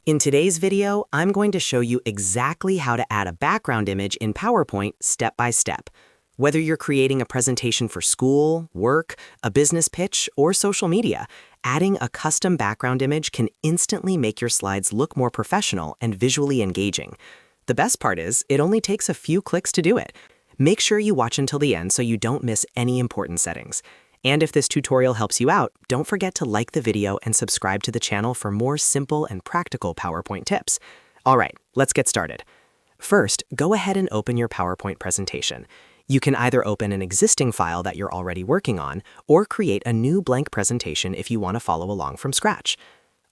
In today's video, I'm going to show you exactly how to add a background image in PowerPoint step by step. Whether you're creating a presentation for school, work, a business pitch, or social media, adding a custom background image can instantly make your slides look more professional and visually engaging. The best part is, it only takes a few clicks to do it. Make sure you watch until the end so you don't miss any important settings. And if this tutorial helps you out, don't forget to like the video and subscribe to the channel for more simple and practical PowerPoint tips. All right, let's get started. First, go ahead and open your PowerPoint presentation. You can either open an existing file that you're already working on, or create a new blank presentation if you want to follow along from scratch.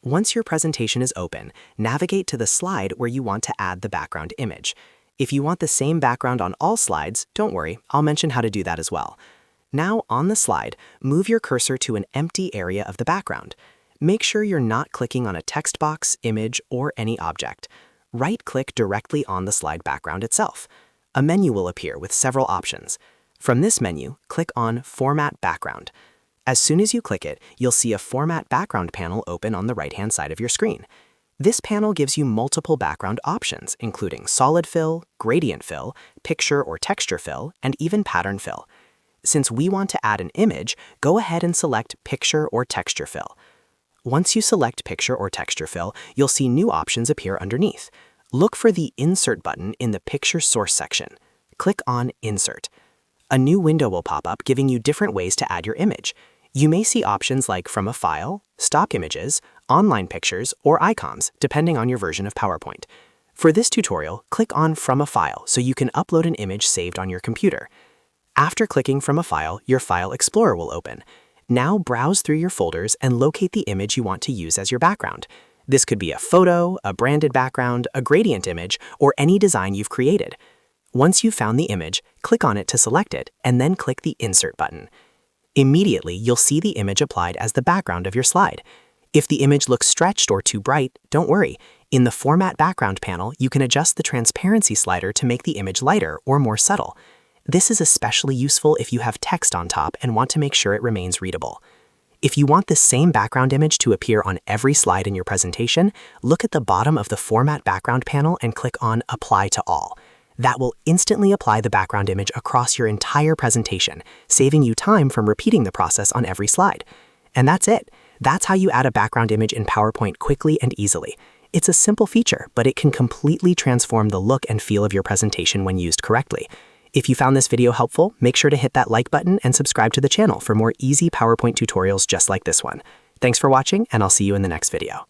Once your presentation is open, navigate to the slide where you want to add the background image. If you want the same background on all slides, don't worry, I'll mention how to do that as well. Now, on the slide, move your cursor to an empty area of the background. Make sure you're not clicking on a text box, image, or any object. Right-click directly on the slide background itself. A menu will appear with several options. From this menu, click on Format Background. As soon as you click it, you'll see a Format Background panel open on the right-hand side of your screen. This panel gives you multiple background options, including solid fill, gradient fill, picture or texture fill, and even pattern fill. Since we want to add an image, go ahead and select Picture or Texture Fill. Once you select Picture or Texture Fill, you'll see new options appear underneath. Look for the Insert button in the Picture Source section. Click on Insert. A new window will pop up giving you different ways to add your image. You may see options like From a File, Stock Images, Online Pictures, or Icons, depending on your version of PowerPoint. For this tutorial, click on From a File so you can upload an image saved on your computer. After clicking from a file, your File Explorer will open. Now browse through your folders and locate the image you want to use as your background. This could be a photo, a branded background, a gradient image, or any design you've created. Once you've found the image, click on it to select it, and then click the Insert button. Immediately, you'll see the image applied as the background of your slide. If the image looks stretched or too bright, don't worry. In the Format Background panel, you can adjust the transparency slider to make the image lighter or more subtle. This is especially useful if you have text on top and want to make sure it remains readable. If you want the same background image to appear on every slide in your presentation, look at the bottom of the Format Background panel and click on Apply to All. That will instantly apply the background image across your entire presentation, saving you time from repeating the process on every slide. And that's it. That's how you add a background image in PowerPoint quickly and easily. It's a simple feature, but it can completely transform the look and feel of your presentation when used correctly. If you found this video helpful, make sure to hit that like button and subscribe to the channel for more easy PowerPoint tutorials just like this one. Thanks for watching, and I'll see you in the next video.